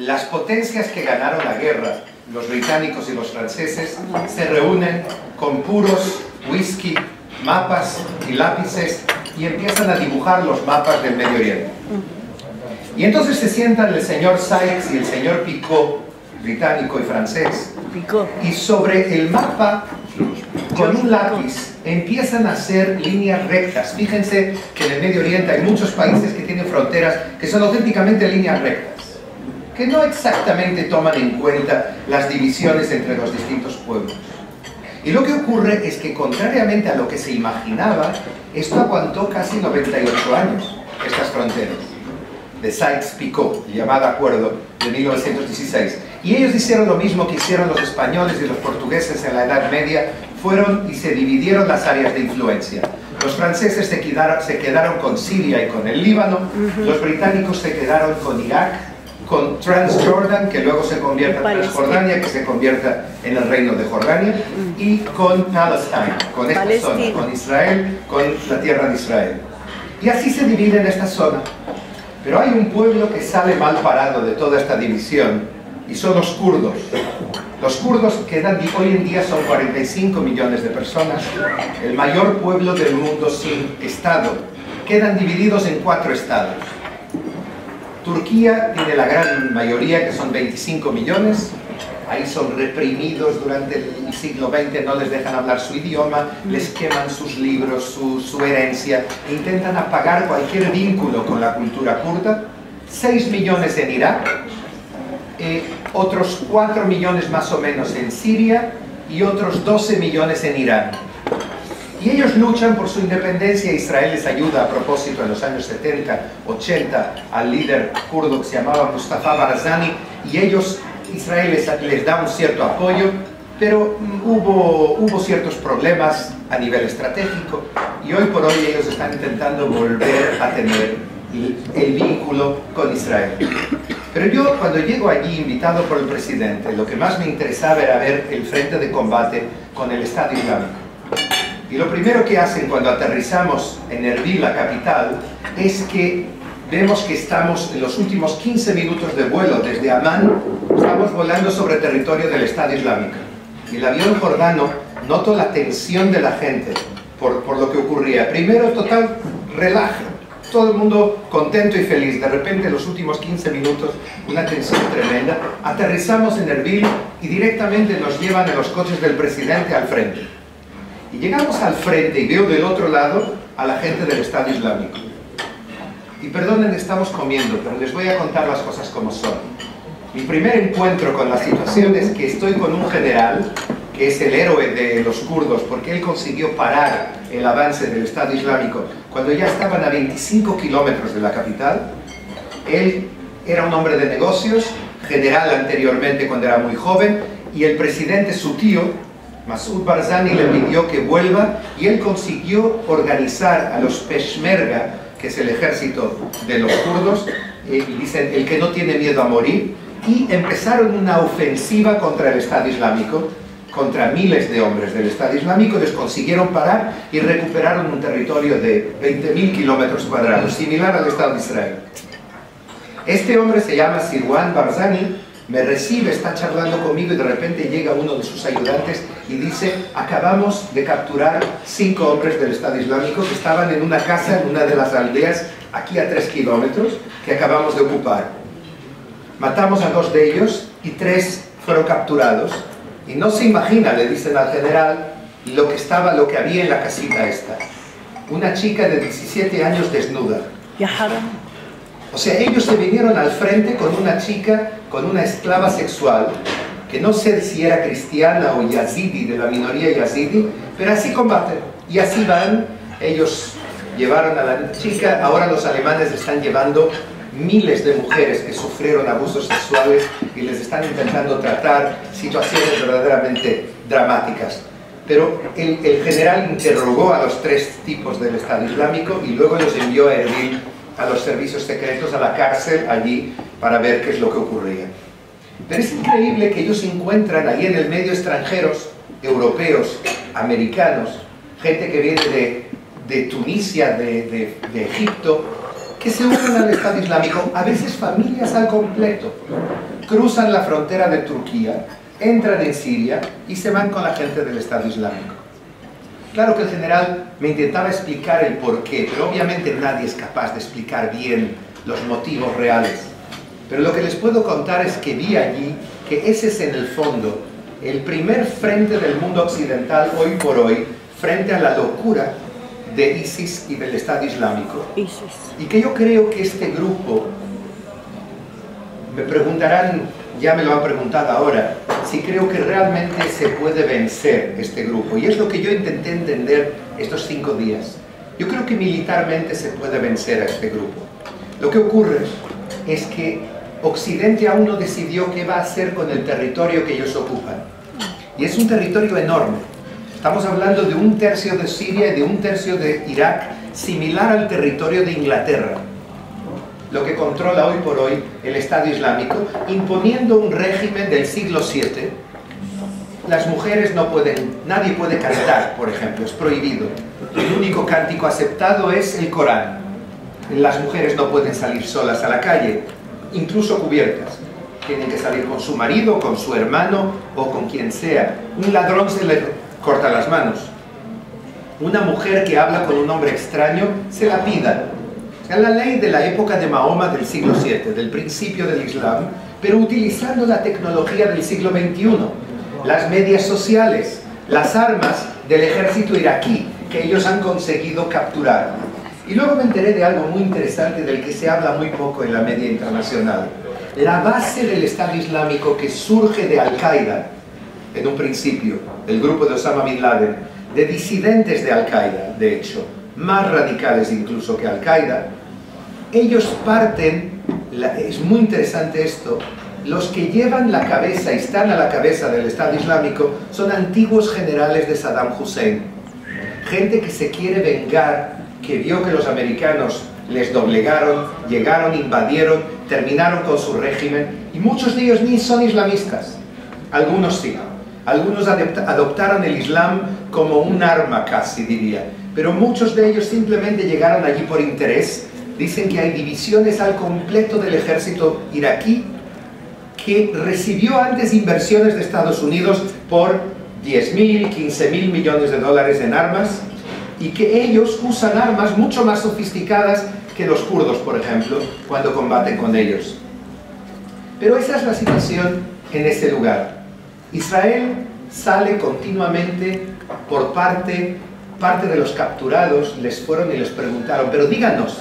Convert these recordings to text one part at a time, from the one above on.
las potencias que ganaron la guerra, los británicos y los franceses, se reúnen con puros, whisky, mapas y lápices y empiezan a dibujar los mapas del Medio Oriente. Y entonces se sientan el señor Sykes y el señor Picot, británico y francés, y sobre el mapa, con un lápiz, empiezan a hacer líneas rectas. Fíjense que en el Medio Oriente hay muchos países que tienen fronteras que son auténticamente líneas rectas, que no exactamente toman en cuenta las divisiones entre los distintos pueblos. Y lo que ocurre es que, contrariamente a lo que se imaginaba, esto aguantó casi 98 años, estas fronteras, de Sykes-Picot, el llamado acuerdo de 1916. Y ellos hicieron lo mismo que hicieron los españoles y los portugueses en la Edad Media, fueron y se dividieron las áreas de influencia. Los franceses se quedaron con Siria y con el Líbano, los británicos se quedaron con Irak, con Transjordan, que luego se convierte en Transjordania, que se convierta en el reino de Jordania, y con Palestine, con esta zona, con Israel, con la tierra de Israel. Y así se divide en esta zona. Pero hay un pueblo que sale mal parado de toda esta división, y son los kurdos. Los kurdos, que hoy en día son 45 millones de personas, el mayor pueblo del mundo sin Estado, quedan divididos en 4 estados. Turquía tiene la gran mayoría, que son 25 millones, ahí son reprimidos durante el siglo XX, no les dejan hablar su idioma, les queman sus libros, su herencia, intentan apagar cualquier vínculo con la cultura kurda. 6 millones en Irak, otros 4 millones más o menos en Siria y otros 12 millones en Irán. Y ellos luchan por su independencia. Israel les ayuda, a propósito, en los años 70, 80, al líder kurdo que se llamaba Mustafa Barzani, y Israel les da un cierto apoyo, pero hubo ciertos problemas a nivel estratégico, y hoy por hoy ellos están intentando volver a tener el vínculo con Israel. Pero yo, cuando llego allí invitado por el presidente, lo que más me interesaba era ver el frente de combate con el Estado Islámico. Y lo primero que hacen cuando aterrizamos en Erbil, la capital, es que vemos que estamos en los últimos 15 minutos de vuelo desde Amán, estamos volando sobre territorio del Estado Islámico. Y el avión jordano notó la tensión de la gente por lo que ocurría. Primero, total relajo, todo el mundo contento y feliz. De repente, en los últimos 15 minutos, una tensión tremenda. Aterrizamos en Erbil y directamente nos llevan en los coches del presidente al frente. Y llegamos al frente y veo del otro lado a la gente del Estado Islámico. Y perdonen, estamos comiendo, pero les voy a contar las cosas como son. Mi primer encuentro con la situación es que estoy con un general, que es el héroe de los kurdos, porque él consiguió parar el avance del Estado Islámico cuando ya estaban a 25 kilómetros de la capital. Él era un hombre de negocios, general anteriormente cuando era muy joven, y el presidente, su tío, Masoud Barzani, le pidió que vuelva, y él consiguió organizar a los Peshmerga, que es el ejército de los kurdos, y dicen el que no tiene miedo a morir, y empezaron una ofensiva contra el Estado Islámico, contra miles de hombres del Estado Islámico. Les consiguieron parar y recuperaron un territorio de 20.000 kilómetros cuadrados, similar al Estado de Israel. Este hombre se llama Sirwan Barzani, me recibe, está charlando conmigo, y de repente llega uno de sus ayudantes y dice: acabamos de capturar 5 hombres del Estado Islámico que estaban en una casa en una de las aldeas aquí a 3 kilómetros que acabamos de ocupar. Matamos a 2 de ellos y 3 fueron capturados, y no se imagina, le dicen al general, lo que había en la casita esta. Una chica de 17 años desnuda. O sea, ellos se vinieron al frente con una chica, con una esclava sexual, que no sé si era cristiana o yazidi, de la minoría yazidi, pero así combaten, y así van. Ellos llevaron a la chica, ahora los alemanes están llevando miles de mujeres que sufrieron abusos sexuales y les están intentando tratar situaciones verdaderamente dramáticas. Pero el general interrogó a los 3 tipos del Estado Islámico y luego los envió a Erbil, a los servicios secretos, a la cárcel allí, para ver qué es lo que ocurría. Pero es increíble que ellos encuentran ahí en el medio extranjeros, europeos, americanos, gente que viene de Tunisia, de Egipto, que se unen al Estado Islámico, a veces familias al completo. cruzan la frontera de Turquía, entran en Siria y se van con la gente del Estado Islámico. Claro que el general me intentaba explicar el porqué, pero obviamente nadie es capaz de explicar bien los motivos reales. Pero lo que les puedo contar es que vi allí que ese es en el fondo el primer frente del mundo occidental hoy por hoy frente a la locura de ISIS y del Estado Islámico. Y que yo creo que este grupo, me preguntarán, ya me lo han preguntado ahora, si creo que realmente se puede vencer este grupo. Y es lo que yo intenté entender estos 5 días. Yo creo que militarmente se puede vencer a este grupo. Lo que ocurre es que Occidente aún no decidió qué va a hacer con el territorio que ellos ocupan. Y es un territorio enorme. Estamos hablando de 1/3 de Siria y de 1/3 de Irak, similar al territorio de Inglaterra, lo que controla hoy por hoy el Estado Islámico, imponiendo un régimen del siglo VII. Las mujeres no pueden, nadie puede cantar, por ejemplo, es prohibido. El único cántico aceptado es el Corán. Las mujeres no pueden salir solas a la calle, incluso cubiertas. Tienen que salir con su marido, con su hermano o con quien sea. Un ladrón se le corta las manos. Una mujer que habla con un hombre extraño se la pida. Es la ley de la época de Mahoma del siglo VII, del principio del Islam, pero utilizando la tecnología del siglo XXI, las medias sociales, las armas del ejército iraquí que ellos han conseguido capturar. Y luego me enteré de algo muy interesante del que se habla muy poco en la media internacional. La base del Estado Islámico que surge de Al-Qaeda, en un principio, del grupo de Osama Bin Laden, de disidentes de Al-Qaeda, de hecho, más radicales incluso que Al-Qaeda, ellos parten, es muy interesante esto, los que llevan la cabeza y están a la cabeza del Estado Islámico son antiguos generales de Saddam Hussein, gente que se quiere vengar, que vio que los americanos les doblegaron, llegaron, invadieron, terminaron con su régimen, y muchos de ellos ni son islamistas, algunos sí. Algunos adoptaron el Islam como un arma casi, diría. Pero muchos de ellos simplemente llegaron allí por interés. Dicen que hay divisiones al completo del ejército iraquí que recibió antes inversiones de Estados Unidos por 10.000, 15.000 millones de dólares en armas, y que ellos usan armas mucho más sofisticadas que los kurdos, por ejemplo, cuando combaten con ellos. Pero esa es la situación en ese lugar. Israel sale continuamente por parte de los capturados, les fueron y les preguntaron, pero díganos,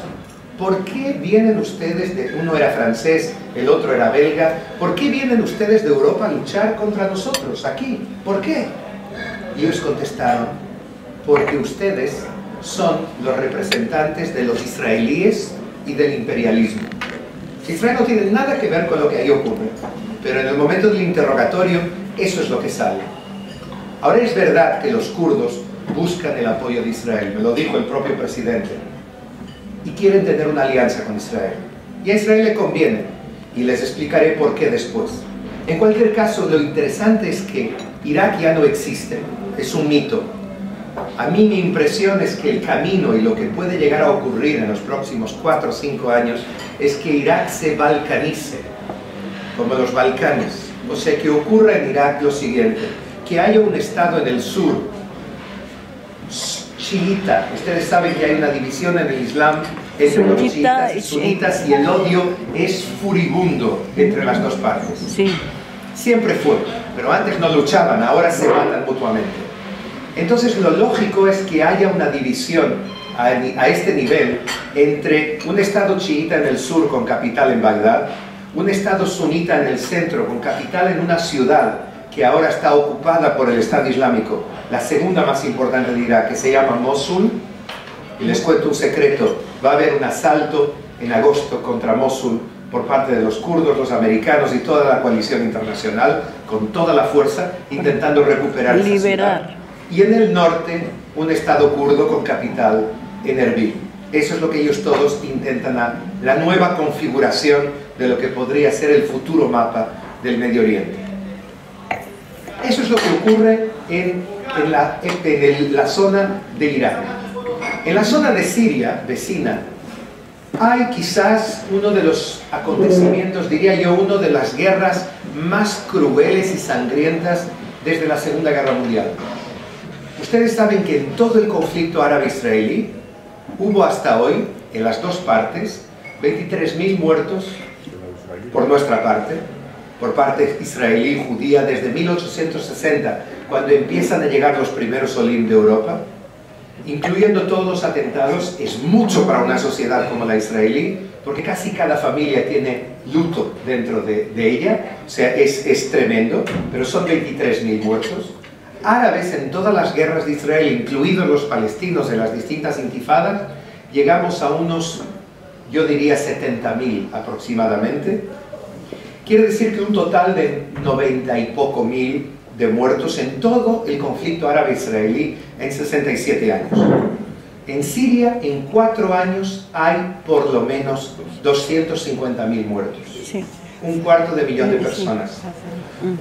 ¿por qué vienen ustedes uno era francés, el otro era belga, ¿por qué vienen ustedes de Europa a luchar contra nosotros aquí? ¿Por qué? Y ellos contestaron, porque ustedes son los representantes de los israelíes y del imperialismo. Israel no tiene nada que ver con lo que ahí ocurre, pero en el momento del interrogatorio, eso es lo que sale. Ahora es verdad que los kurdos buscan el apoyo de Israel, me lo dijo el propio presidente, y quieren tener una alianza con Israel. Y a Israel le conviene, y les explicaré por qué después. En cualquier caso, lo interesante es que Irak ya no existe, es un mito. A mí mi impresión es que el camino y lo que puede llegar a ocurrir en los próximos 4 o 5 años es que Irak se balcanice, como los Balcanes. O sea, que ocurra en Irak lo siguiente, que haya un estado en el sur, chiita. Ustedes saben que hay una división en el Islam entre los chiitas y sunitas, y el odio es furibundo entre las dos partes. Sí. Siempre fue, pero antes no luchaban, ahora se matan mutuamente. Entonces lo lógico es que haya una división a este nivel entre un estado chiita en el sur con capital en Bagdad, un estado sunita en el centro con capital en una ciudad que ahora está ocupada por el Estado Islámico, la segunda más importante de Irak, que se llama Mosul. Y les cuento un secreto, va a haber un asalto en agosto contra Mosul por parte de los kurdos, los americanos y toda la coalición internacional, con toda la fuerza, intentando recuperar esa ciudad. Y en el norte, un estado kurdo con capital en Erbil. Eso es lo que ellos todos intentan, la nueva configuración de lo que podría ser el futuro mapa del Medio Oriente. Eso es lo que ocurre en la zona de Irak. En la zona de Siria, vecina, hay quizás uno de los acontecimientos, diría yo, una de las guerras más crueles y sangrientas desde la Segunda Guerra Mundial. Ustedes saben que en todo el conflicto árabe-israelí hubo hasta hoy, en las dos partes, 23.000 muertos por nuestra parte, por parte israelí y judía, desde 1860, cuando empiezan a llegar los primeros Olim de Europa, incluyendo todos los atentados. Es mucho para una sociedad como la israelí, porque casi cada familia tiene luto dentro de ella, o sea, es tremendo, pero son 23.000 muertos. Árabes en todas las guerras de Israel, incluidos los palestinos en las distintas intifadas, llegamos a unos, yo diría, 70.000 aproximadamente. Quiere decir que un total de 90 y poco mil de muertos en todo el conflicto árabe-israelí en 67 años. En Siria, en 4 años, hay por lo menos 250.000 muertos. Sí. 250.000 de personas.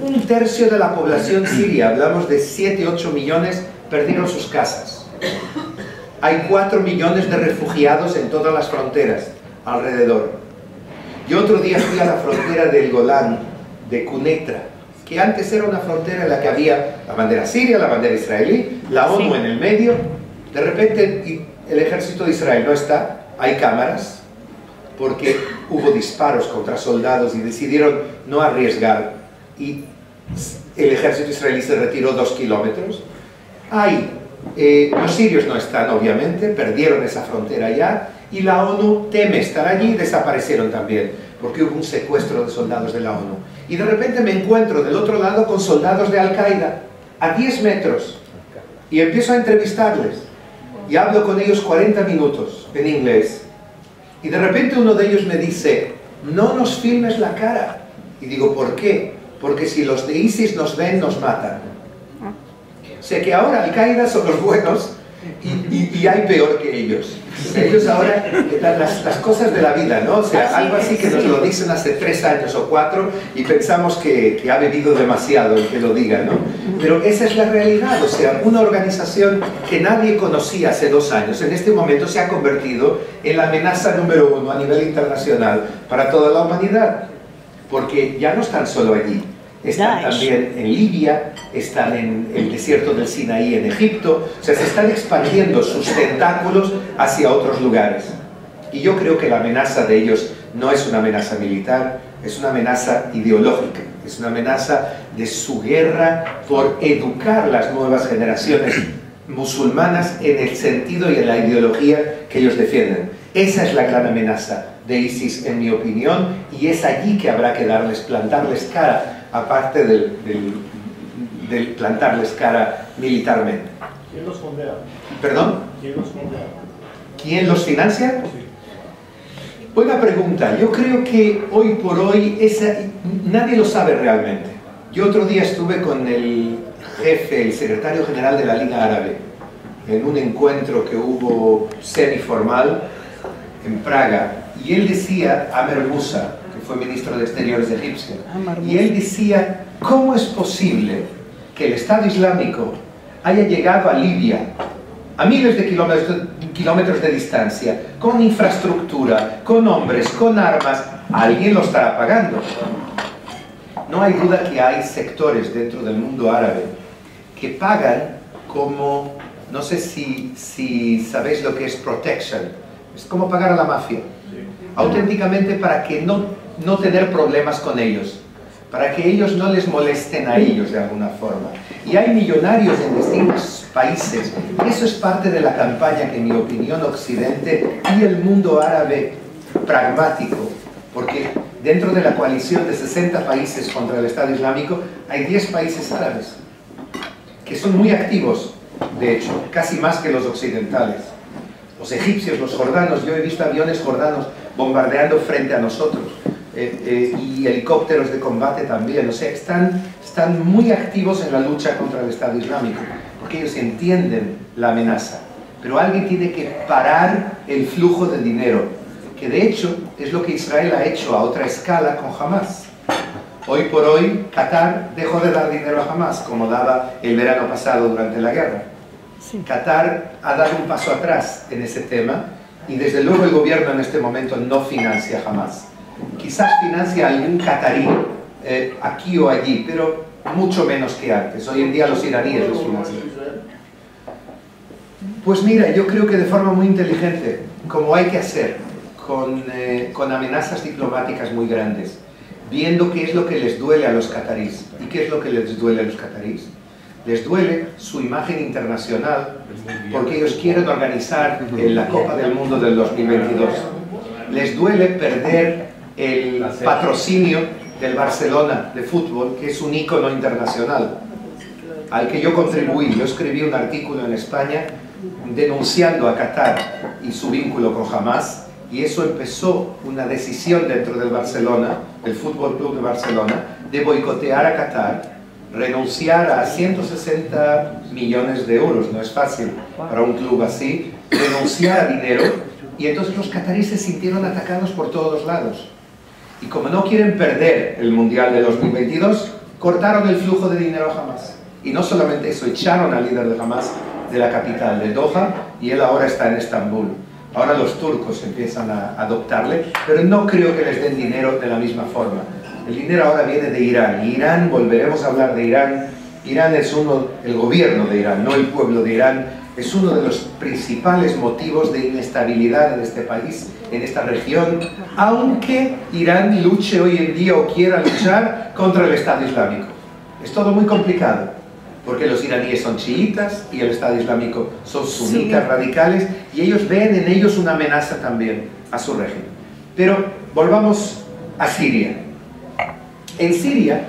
Un tercio de la población siria, hablamos de 7-8 millones, perdieron sus casas. Hay 4 millones de refugiados en todas las fronteras alrededor. Yo otro día fui a la frontera del Golán, de Quneitra, que antes era una frontera en la que había la bandera siria, la bandera israelí, la ONU en el medio. De repente el ejército de Israel no está, hay cámaras, porque hubo disparos contra soldados y decidieron no arriesgar, y el ejército israelí se retiró 2 kilómetros. Los sirios no están, obviamente, perdieron esa frontera ya, y la ONU teme estar allí, desaparecieron también, porque hubo un secuestro de soldados de la ONU. Y de repente me encuentro del otro lado con soldados de Al-Qaeda, a 10 metros, y empiezo a entrevistarles, y hablo con ellos 40 minutos en inglés, y de repente uno de ellos me dice: no nos filmes la cara. Y digo: ¿por qué? Porque si los de ISIS nos ven, nos matan. O sea que ahora Al-Qaeda son los buenos y hay peor que ellos. Ellos ahora, las cosas de la vida, ¿no? O sea, algo así que nos lo dicen hace 3 años o 4 y pensamos que ha bebido demasiado el que lo diga, ¿no? Pero esa es la realidad. O sea, una organización que nadie conocía hace 2 años, en este momento se ha convertido en la amenaza número 1 a nivel internacional para toda la humanidad. Porque ya no están solo allí. Están también en Libia, están en el desierto del Sinaí en Egipto, o sea, se están expandiendo sus tentáculos hacia otros lugares. Y yo creo que la amenaza de ellos no es una amenaza militar, es una amenaza ideológica, es una amenaza de su guerra por educar las nuevas generaciones musulmanas en el sentido y en la ideología que ellos defienden. Esa es la gran amenaza de ISIS, en mi opinión, y es allí que habrá que plantarles cara, aparte del plantarles cara militarmente. ¿Quién los fondea? ¿Perdón? ¿Quién los fondea? ¿Quién los financia? Sí. Buena pregunta. Yo creo que hoy por hoy nadie lo sabe realmente. Yo otro día estuve con el jefe, el secretario general de la Liga Árabe, en un encuentro que hubo semiformal en Praga, y él decía, Amer Moussa, que fue ministro de Exteriores egipcio, y él decía: ¿cómo es posible que el Estado Islámico haya llegado a Libia, a miles de kilómetros de distancia, con infraestructura, con hombres, con armas? Alguien lo estará pagando. No hay duda que hay sectores dentro del mundo árabe que pagan como, no sé si sabéis lo que es protection, es como pagar a la mafia, auténticamente, para que no tener problemas con ellos, para que ellos no les molesten a ellos de alguna forma. Y hay millonarios en distintos países. Eso es parte de la campaña que, en mi opinión, Occidente y el mundo árabe pragmático, porque dentro de la coalición de 60 países contra el Estado Islámico hay 10 países árabes que son muy activos, de hecho, casi más que los occidentales. Los egipcios, los jordanos, yo he visto aviones jordanos bombardeando frente a nosotros, y helicópteros de combate también. O sea, están muy activos en la lucha contra el Estado Islámico, porque ellos entienden la amenaza. Pero alguien tiene que parar el flujo de dinero, que de hecho es lo que Israel ha hecho a otra escala con Hamas. Hoy por hoy, Qatar dejó de dar dinero a Hamas, como daba el verano pasado durante la guerra. Sí. Qatar ha dado un paso atrás en ese tema, y desde luego el gobierno en este momento no financia jamás. Quizás financia algún catarí aquí o allí, pero mucho menos que antes. Hoy en día los iraníes los financian. Pues mira, yo creo que de forma muy inteligente, como hay que hacer, con amenazas diplomáticas muy grandes, viendo qué es lo que les duele a los catarís. ¿Y qué es lo que les duele a los catarís? Les duele su imagen internacional, porque ellos quieren organizar la Copa del Mundo del 2022. Les duele perder el patrocinio del Barcelona de fútbol, que es un ícono internacional, al que yo contribuí. Yo escribí un artículo en España denunciando a Qatar y su vínculo con Hamas, y eso empezó una decisión dentro del Barcelona, del Fútbol Club de Barcelona, de boicotear a Qatar, renunciar a 160 millones de euros, no es fácil para un club así, renunciar a dinero, y entonces los cataríes se sintieron atacados por todos lados. Y como no quieren perder el Mundial de 2022, cortaron el flujo de dinero a Hamas. Y no solamente eso, echaron al líder de Hamas de la capital, de Doha, y él ahora está en Estambul. Ahora los turcos empiezan a adoptarle, pero no creo que les den dinero de la misma forma. El dinero ahora viene de Irán, y Irán, volveremos a hablar de Irán. Irán es el gobierno de Irán, no el pueblo de Irán, es uno de los principales motivos de inestabilidad en este país, en esta región, aunque Irán luche hoy en día o quiera luchar contra el Estado Islámico. Es todo muy complicado, porque los iraníes son chiitas y el Estado Islámico son sunitas radicales, y ellos ven en ellos una amenaza también a su régimen. Pero volvamos a Siria. En Siria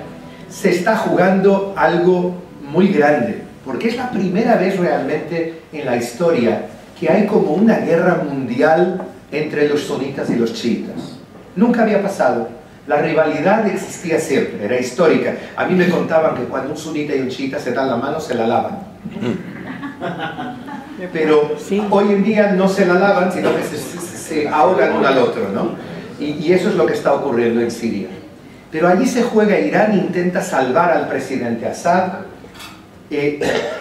se está jugando algo muy grande, porque es la primera vez realmente en la historia que hay como una guerra mundial entre los sunitas y los chiitas. Nunca había pasado. La rivalidad existía siempre, era histórica. A mí me contaban que cuando un sunita y un chiita se dan la mano, se la lavan. Pero hoy en día no se la lavan, sino que se ahogan uno al otro, ¿no? Y eso es lo que está ocurriendo en Siria. Pero allí se juega, Irán intenta salvar al presidente Assad.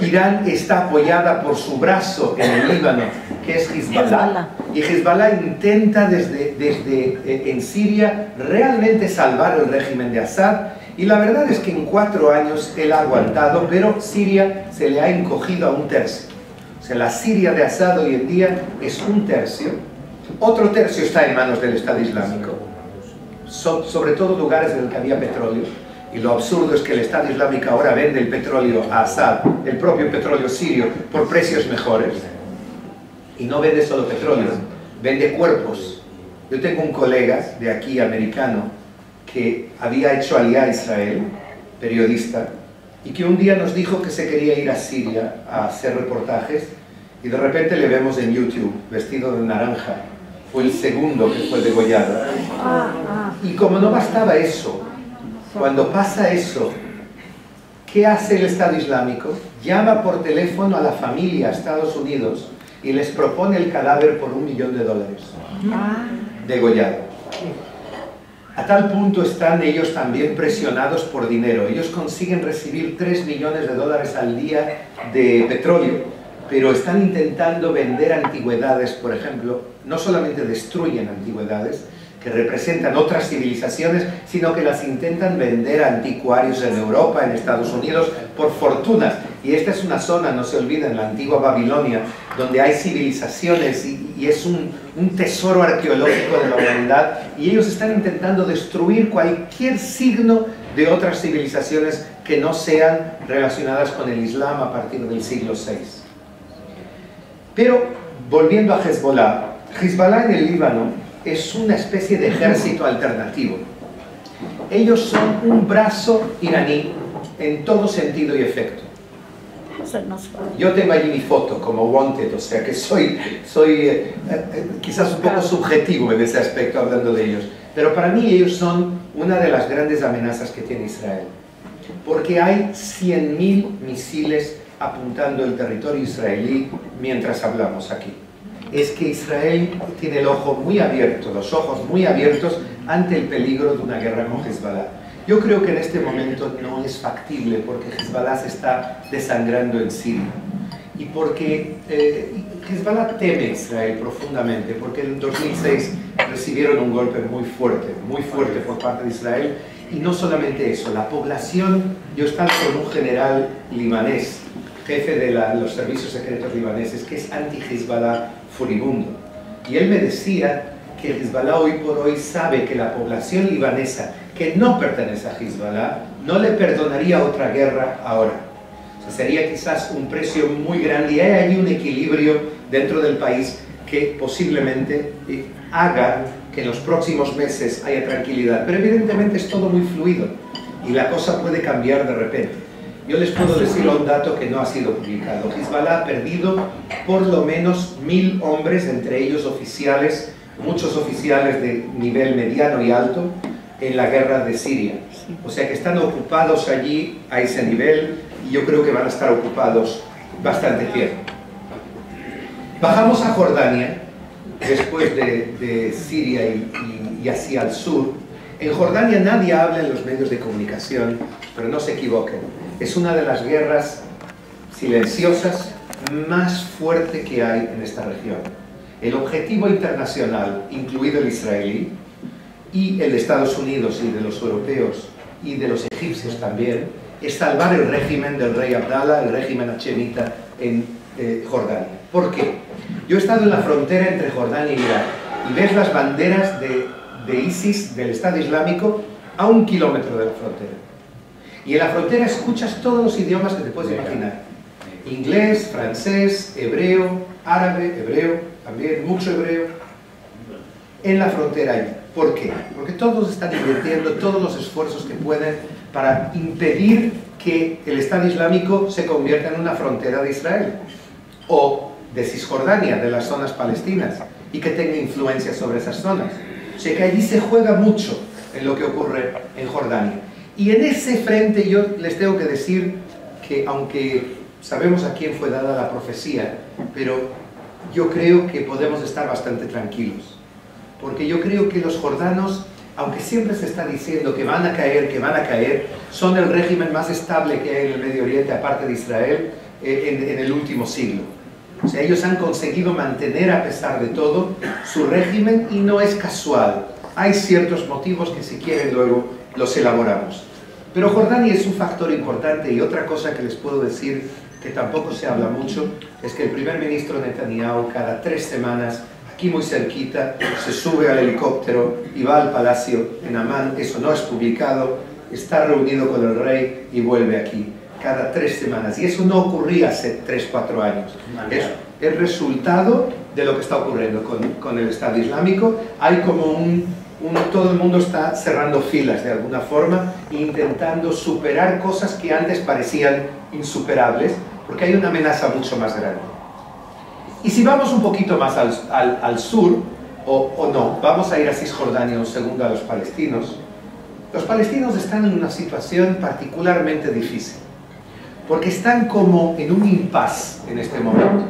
Irán está apoyada por su brazo en el Líbano, que es Hezbollah, y Hezbollah intenta en Siria realmente salvar el régimen de Assad, y la verdad es que en 4 años él ha aguantado, pero Siria se le ha encogido a 1/3. O sea, la Siria de Assad hoy en día es 1/3, otro tercio está en manos del Estado Islámico, sobre todo lugares en los que había petróleo. Y lo absurdo es que el Estado Islámico ahora vende el petróleo a Assad, el propio petróleo sirio, por precios mejores. Y no vende solo petróleo, vende cuerpos. Yo tengo un colega de aquí, americano, que había hecho aliyá a Israel, periodista, y que un día nos dijo que se quería ir a Siria a hacer reportajes, y de repente le vemos en YouTube, vestido de naranja. Fue el segundo que fue degollado. Y como no bastaba eso, cuando pasa eso, ¿qué hace el Estado Islámico? Llama por teléfono a la familia a Estados Unidos y les propone el cadáver por $1 millón degollado. A tal punto están ellos también presionados por dinero. Ellos consiguen recibir $3 millones al día de petróleo, pero están intentando vender antigüedades, por ejemplo. No solamente destruyen antigüedades que representan otras civilizaciones, sino que las intentan vender a anticuarios en Europa, en Estados Unidos, por fortunas. Y esta es una zona, no se olviden, la antigua Babilonia, donde hay civilizaciones y es un tesoro arqueológico de la humanidad, y ellos están intentando destruir cualquier signo de otras civilizaciones que no sean relacionadas con el Islam a partir del siglo VI. Pero, volviendo a Hezbollah, Hezbollah en el Líbano es una especie de ejército alternativo. Ellos son un brazo iraní en todo sentido y efecto. Yo tengo allí mi foto como wanted, o sea que soy quizás un poco subjetivo en ese aspecto hablando de ellos. Pero para mí ellos son una de las grandes amenazas que tiene Israel. Porque hay 100.000 misiles apuntando el territorio israelí mientras hablamos aquí. Es que Israel tiene el ojo muy abierto, los ojos muy abiertos ante el peligro de una guerra con Hezbollah. Yo creo que en este momento no es factible porque Hezbollah se está desangrando en Siria. y porque Hezbollah teme a Israel profundamente, porque en 2006 recibieron un golpe muy fuerte por parte de Israel, y no solamente eso, la población, yo estaba con un general libanés, jefe de los servicios secretos libaneses, que es anti-Hezbollah furibundo, y él me decía que Hezbollah hoy por hoy sabe que la población libanesa que no pertenece a Hezbollah no le perdonaría otra guerra ahora. O sea, sería quizás un precio muy grande, y hay ahí un equilibrio dentro del país que posiblemente haga que en los próximos meses haya tranquilidad. Pero evidentemente es todo muy fluido y la cosa puede cambiar de repente. Yo les puedo decir un dato que no ha sido publicado. Hezbollah ha perdido por lo menos 1000 hombres, entre ellos oficiales, muchos oficiales de nivel mediano y alto, en la guerra de Siria. O sea que están ocupados allí a ese nivel, y yo creo que van a estar ocupados bastante tiempo. Bajamos a Jordania, después de Siria y hacia el sur. En Jordania nadie habla en los medios de comunicación, pero no se equivoquen. Es una de las guerras silenciosas más fuerte que hay en esta región. El objetivo internacional, incluido el israelí, y el de Estados Unidos y de los europeos y de los egipcios también, es salvar el régimen del rey Abdallah, el régimen hachemita en Jordania. ¿Por qué? Yo he estado en la frontera entre Jordania y Irak y ves las banderas de ISIS, del Estado Islámico, a 1 kilómetro de la frontera. Y en la frontera escuchas todos los idiomas que te puedes imaginar. Inglés, francés, hebreo, árabe, hebreo, también mucho hebreo. En la frontera allí. ¿Por qué? Porque todos están invirtiendo todos los esfuerzos que pueden para impedir que el Estado Islámico se convierta en una frontera de Israel o de Cisjordania, de las zonas palestinas, y que tenga influencia sobre esas zonas. O sea que allí se juega mucho en lo que ocurre en Jordania. Y en ese frente yo les tengo que decir que, aunque sabemos a quién fue dada la profecía, pero yo creo que podemos estar bastante tranquilos. Porque yo creo que los jordanos, aunque siempre se está diciendo que van a caer, son el régimen más estable que hay en el Medio Oriente, aparte de Israel, en el último siglo. O sea, ellos han conseguido mantener, a pesar de todo, su régimen, y no es casual. Hay ciertos motivos que, si quieren, luego los elaboramos. Pero Jordania es un factor importante, y otra cosa que les puedo decir, que tampoco se habla mucho, es que el primer ministro Netanyahu, cada 3 semanas, aquí muy cerquita, se sube al helicóptero y va al palacio en Amán. Eso no es publicado, está reunido con el rey y vuelve aquí cada 3 semanas, y eso no ocurría hace 3-4 años. Es el resultado de lo que está ocurriendo con el Estado Islámico. Hay como todo el mundo está cerrando filas de alguna forma, intentando superar cosas que antes parecían insuperables, porque hay una amenaza mucho más grande. Y si vamos un poquito más al sur, o no, vamos a ir a Cisjordania un segundo, a los palestinos. Los palestinos están en una situación particularmente difícil, porque están como en un impasse en este momento.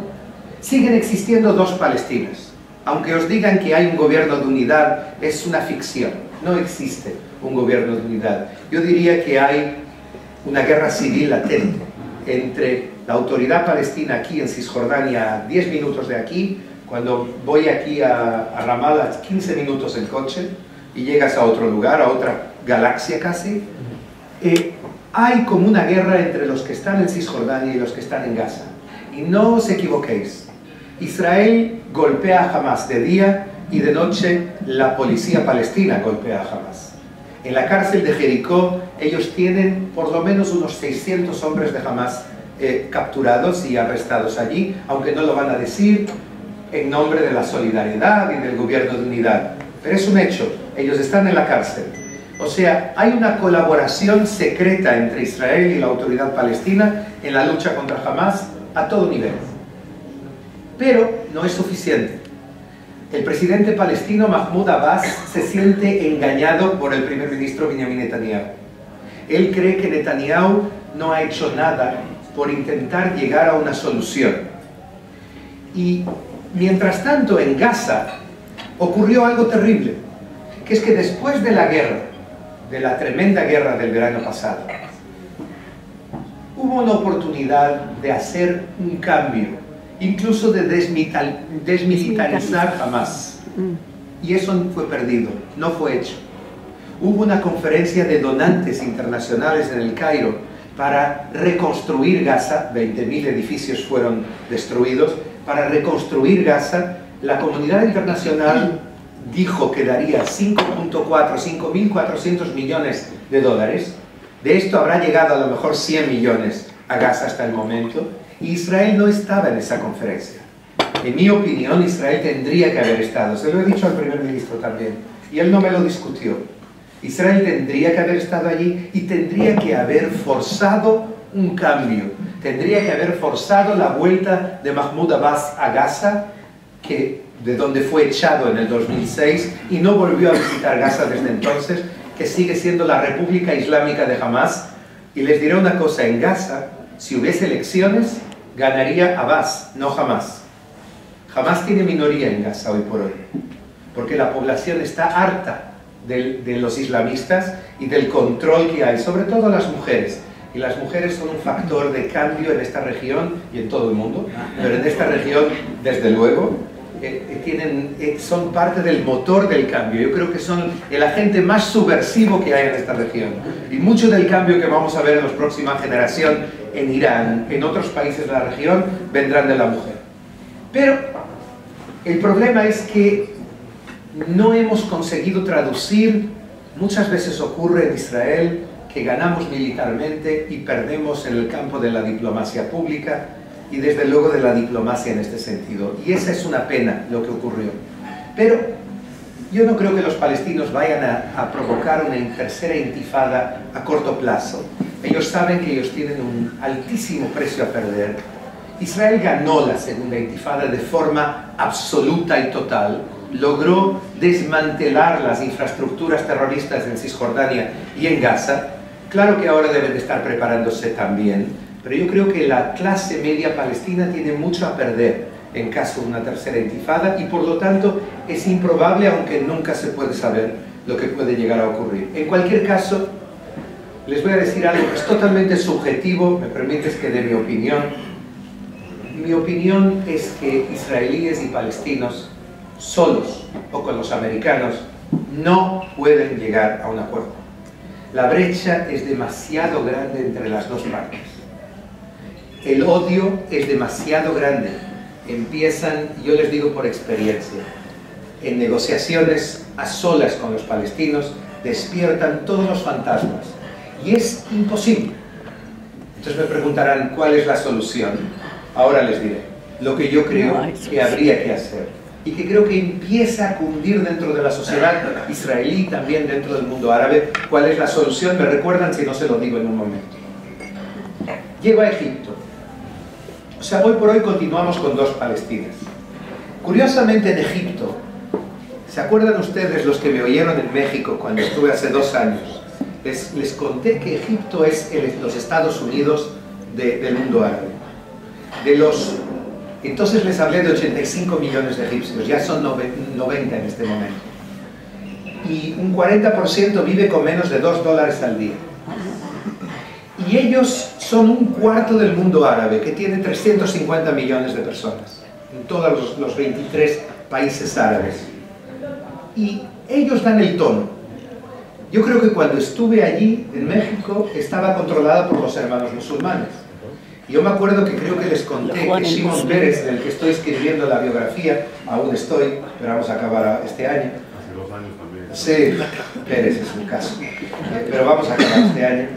Siguen existiendo 2 Palestinas. Aunque os digan que hay un gobierno de unidad, es una ficción. No existe un gobierno de unidad. Yo diría que hay una guerra civil latente entre la autoridad palestina aquí en Cisjordania, a 10 minutos de aquí. Cuando voy aquí a Ramallah, 15 minutos en coche, y llegas a otro lugar, a otra galaxia casi. Hay como una guerra entre los que están en Cisjordania y los que están en Gaza. Y no os equivoquéis. Israel golpea a Hamas de día, y de noche la policía palestina golpea a Hamas. En la cárcel de Jericó ellos tienen por lo menos unos 600 hombres de Hamas capturados y arrestados allí, aunque no lo van a decir, en nombre de la solidaridad y del gobierno de unidad. Pero es un hecho, ellos están en la cárcel. O sea, hay una colaboración secreta entre Israel y la autoridad palestina en la lucha contra Hamas a todo nivel. Pero no es suficiente. El presidente palestino Mahmoud Abbas se siente engañado por el primer ministro Benjamin Netanyahu. Él cree que Netanyahu no ha hecho nada por intentar llegar a una solución. Y mientras tanto, en Gaza ocurrió algo terrible, que es que después de la guerra, de la tremenda guerra del verano pasado, hubo una oportunidad de hacer un cambio, incluso de desmilitarizar Hamas. Y eso fue perdido, no fue hecho. Hubo una conferencia de donantes internacionales en el Cairo para reconstruir Gaza. 20.000 edificios fueron destruidos. Para reconstruir Gaza, la comunidad internacional dijo que daría 5.400 millones de dólares. De esto habrá llegado a lo mejor 100 millones a Gaza hasta el momento. Y Israel no estaba en esa conferencia. En mi opinión, Israel tendría que haber estado. Se lo he dicho al primer ministro también. Y él no me lo discutió. Israel tendría que haber estado allí y tendría que haber forzado un cambio. Tendría que haber forzado la vuelta de Mahmoud Abbas a Gaza, de donde fue echado en el 2006 y no volvió a visitar Gaza desde entonces, que sigue siendo la República Islámica de Hamas. Y les diré una cosa, en Gaza, si hubiese elecciones, ganaría Abbas, no Hamas. Hamas tiene minoría en Gaza hoy por hoy, porque la población está harta de los islamistas y del control que hay, sobre todo las mujeres. Y las mujeres son un factor de cambio en esta región y en todo el mundo, pero en esta región, desde luego, son parte del motor del cambio. Yo creo que son el agente más subversivo que hay en esta región. Y mucho del cambio que vamos a ver en la próxima generación en Irán, en otros países de la región, vendrán de la mujer. Pero el problema es que no hemos conseguido traducir. Muchas veces ocurre en Israel que ganamos militarmente y perdemos en el campo de la diplomacia pública y desde luego de la diplomacia en este sentido. Y esa es una pena lo que ocurrió. Pero yo no creo que los palestinos vayan a provocar una tercera intifada a corto plazo. Ellos saben que ellos tienen un altísimo precio a perder. Israel ganó la segunda intifada de forma absoluta y total. Logró desmantelar las infraestructuras terroristas en Cisjordania y en Gaza. Claro que ahora deben de estar preparándose también, pero yo creo que la clase media palestina tiene mucho a perder en caso de una tercera intifada y por lo tanto es improbable, aunque nunca se puede saber lo que puede llegar a ocurrir. En cualquier caso, les voy a decir algo que es totalmente subjetivo, me permites que dé mi opinión. Mi opinión es que israelíes y palestinos solos o con los americanos no pueden llegar a un acuerdo. La brecha es demasiado grande entre las dos partes. El odio es demasiado grande. Empiezan, yo les digo por experiencia, en negociaciones a solas con los palestinos, despiertan todos los fantasmas. Y es imposible. Entonces me preguntarán, ¿cuál es la solución? Ahora les diré lo que yo creo que habría que hacer. Y que creo que empieza a cundir dentro de la sociedad israelí, también dentro del mundo árabe. ¿Cuál es la solución? Me recuerdan si no se lo digo en un momento. Llego a Egipto. O sea, hoy por hoy continuamos con dos Palestinas. Curiosamente en Egipto, ¿se acuerdan ustedes los que me oyeron en México cuando estuve hace 2 años? Les conté que Egipto es los Estados Unidos del mundo árabe. Entonces les hablé de 85 millones de egipcios, ya son 90 en este momento. Y un 40% vive con menos de $2 al día. Y ellos son un cuarto del mundo árabe, que tiene 350 millones de personas, en todos los 23 países árabes. Y ellos dan el tono. Yo creo que cuando estuve allí, en México, estaba controlada por los hermanos musulmanes. Yo me acuerdo que creo que les conté que Shimon Peres, del que estoy escribiendo la biografía, aún estoy, pero vamos a acabar este año. Hace 2 años también. Sí, Pérez es un caso. Pero vamos a acabar este año,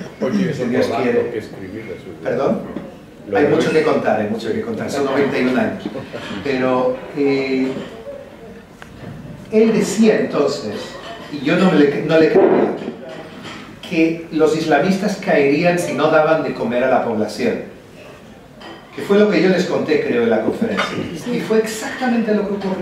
si Dios quiere. ¿Perdón? Hay mucho que contar, son 91 años. Pero él decía entonces, y yo no le creía, que los islamistas caerían si no daban de comer a la población. Que fue lo que yo les conté, creo, en la conferencia. Y fue exactamente lo que ocurrió.